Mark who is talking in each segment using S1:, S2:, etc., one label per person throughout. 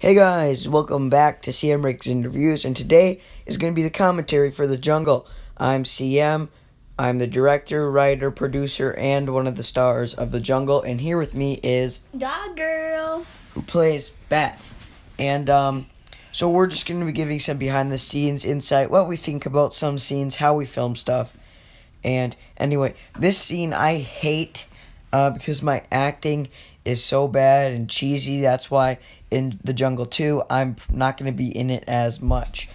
S1: Hey guys, welcome back to CM Rick's Interviews, and today is going to be the commentary for The Jungle. I'm CM, I'm the director, writer, producer, and one of the stars of The Jungle, and here with me is
S2: Dog Girl,
S1: who plays Beth. And so we're just going to be giving some behind the scenes insight, what we think about some scenes, how we film stuff. And anyway, this scene I hate because my acting is so bad and cheesy. That's why in The Jungle 2, I'm not going to be in it as much.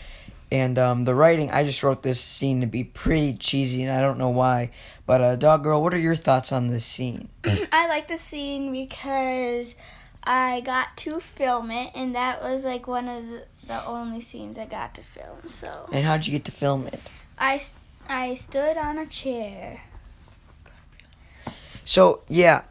S1: And the writing, I just wrote this scene to be pretty cheesy, and I don't know why. But, Dog Girl, what are your thoughts on this scene?
S2: I like the scene because I got to film it, and that was like one of the only scenes I got to film. So.
S1: And how'd you get to film it?
S2: I stood on a chair.
S1: So, yeah,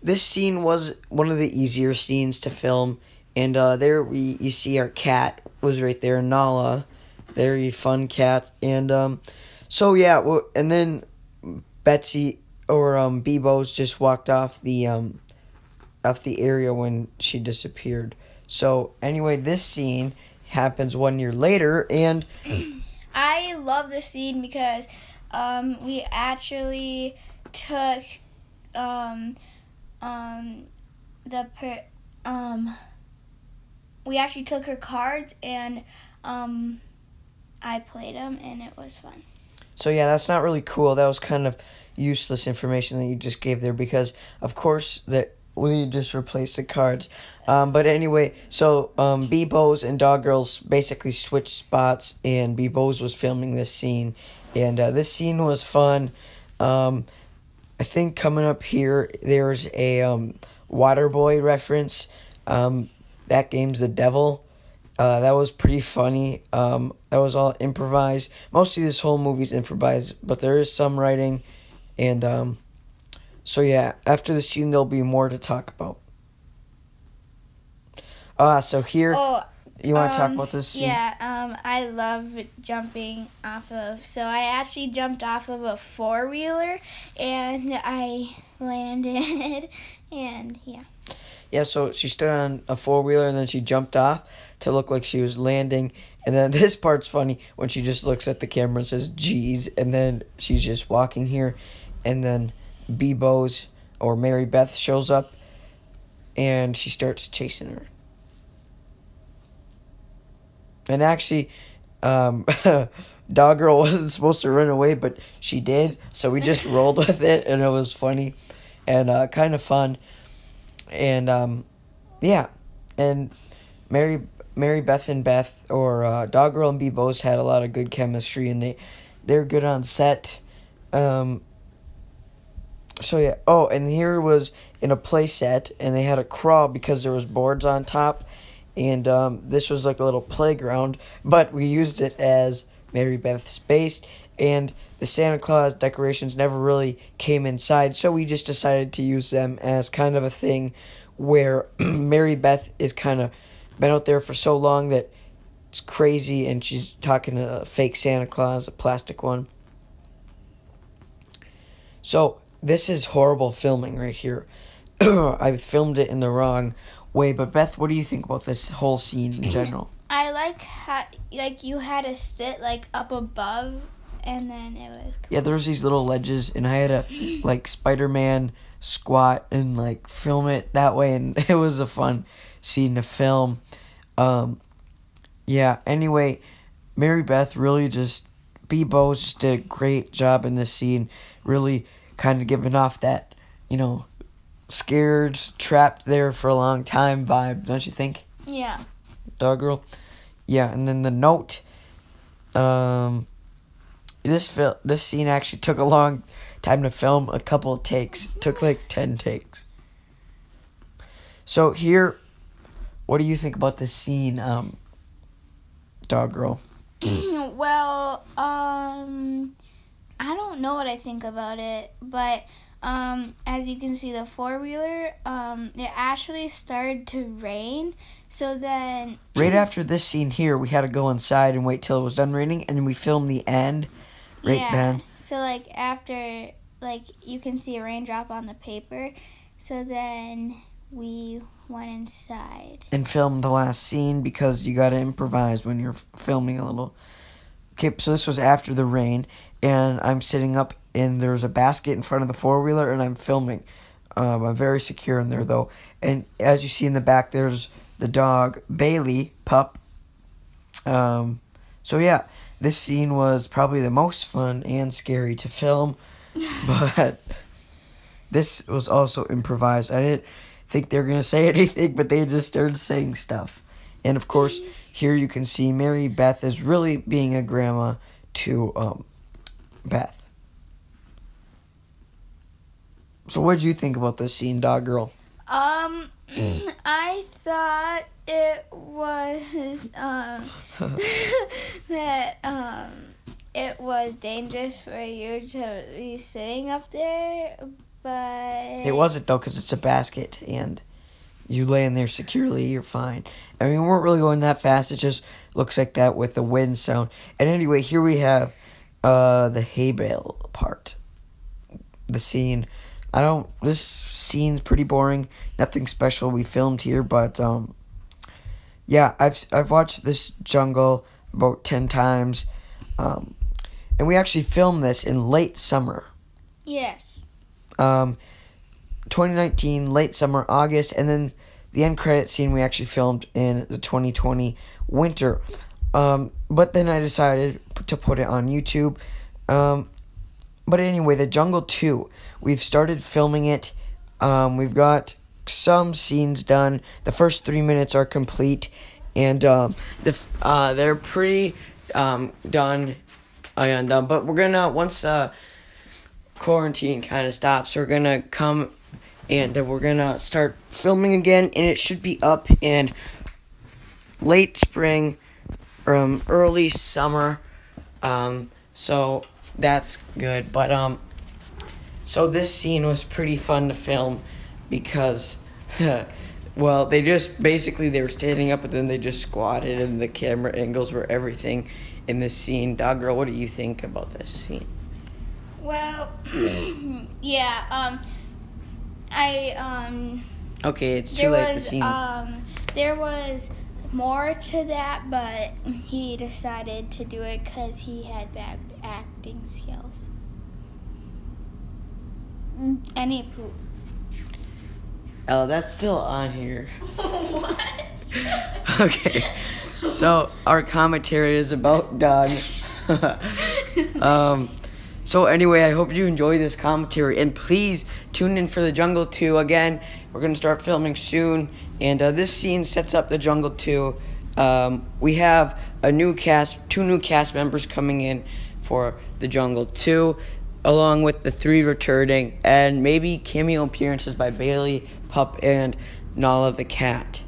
S1: this scene was one of the easier scenes to film. And there you see our cat was right there, Nala. Very fun cat. And so, yeah, and then Betsy or Bebo's just walked off the area when she disappeared. So, anyway, this scene happens 1 year later, and
S2: I love this scene because we actually took we actually took her cards, and I played them, and it was fun.
S1: So yeah, that's not really cool. That was kind of useless information that you just gave there because, of course, that we just replaced the cards. But anyway, so Bebo's and Dog Girl's basically switched spots, and Bebo's was filming this scene, and this scene was fun. I think coming up here, there's a Waterboy reference. That game's The Devil. That was pretty funny. That was all improvised. Mostly this whole movie's improvised, but there is some writing. And so yeah, after the scene, there'll be more to talk about. So here, you want to talk about this scene?
S2: Yeah, I love jumping off of. So I actually jumped off of a four-wheeler, and I landed, and yeah.
S1: Yeah, so she stood on a four-wheeler, and then she jumped off to look like she was landing. And then this part's funny when she just looks at the camera and says, "Geez," and then she's just walking here. And then Bebo's, or Mary Beth, shows up, and she starts chasing her. And actually, Dog Girl wasn't supposed to run away, but she did. So we just rolled with it, and it was funny and kind of fun. And yeah, and Mary Beth and Beth, or Dog Girl and Bebo's, had a lot of good chemistry, and they're good on set. So yeah. Oh, and here was in a play set, and they had a crawl because there was boards on top, and this was like a little playground, but we used it as Mary Beth's space, and the Santa Claus decorations never really came inside, so we just decided to use them as kind of a thing where Mary Beth is kind of been out there for so long that it's crazy, and she's talking to a fake Santa Claus, a plastic one. So this is horrible filming right here. I filmed it in the wrong way, but Beth, what do you think about this whole scene in general?
S2: I like how you had to sit up above, and then it was cool.
S1: Yeah, there's these little ledges, and I had to Spider-Man squat and film it that way, and it was a fun scene to film. Yeah, anyway, Mary Beth really Bebo just did a great job in this scene, really kind of giving off that, scared, trapped there for a long time vibe, don't you think?
S2: Yeah.
S1: Dog Girl? Yeah, and then the note, this scene actually took a long time to film, a couple of takes. It took 10 takes. So here, what do you think about this scene, Dog Girl?
S2: Well, I don't know what I think about it, but as you can see, the four-wheeler, it actually started to rain, so then
S1: right after this scene here, we had to go inside and wait till it was done raining, and then we filmed the end then.
S2: So after you can see a raindrop on the paper, so then we went inside.
S1: And filmed the last scene because you got to improvise when you're filming a little. Okay, so this was after the rain, and I'm sitting up, and there's a basket in front of the four-wheeler, and I'm filming. I'm very secure in there, though. And as you see in the back, there's the dog, Bailey, pup. So, yeah, this scene was probably the most fun and scary to film, but this was also improvised. I didn't think they were going to say anything, but they just started saying stuff. And, of course, here you can see Mary Beth is really being a grandma to Beth. So what did you think about this scene, Dog Girl?
S2: I thought it was that it was dangerous for you to be sitting up there, but
S1: It wasn't, though, because it's a basket, and you lay in there securely, you're fine. I mean, we weren't really going that fast. It just looks like that with the wind sound. And anyway, here we have the hay bale part. The scene. This scene's pretty boring. Nothing special we filmed here, but yeah, I've watched this jungle about 10 times. And we actually filmed this in late summer.
S2: yes.
S1: 2019, late summer, August, and then the end credit scene we actually filmed in the 2020 winter. But then I decided to put it on YouTube. But anyway, The Jungle 2, we've started filming it. We've got some scenes done. The first 3 minutes are complete, and they're pretty done. But we're gonna, once quarantine kind of stops, we're gonna come and we're gonna start filming again, and it should be up in late spring, early summer. So that's good. But so this scene was pretty fun to film because well, they were standing up, but then they just squatted, and the camera angles were everything in this scene. Dog Girl, what do you think about this scene?
S2: Well, yeah.
S1: Okay, it's too late. The scene.
S2: There was more to that, but he decided to do it because he had bad acting skills. And he pooped.
S1: Oh, that's still on here.
S2: What?
S1: Okay, so our commentary is about done. So anyway, I hope you enjoy this commentary, and please tune in for The Jungle 2 again. We're going to start filming soon, and this scene sets up The Jungle 2. We have two new cast members coming in for The Jungle 2, along with the 3 returning, and maybe cameo appearances by Bailey, Pup, and Nala the cat.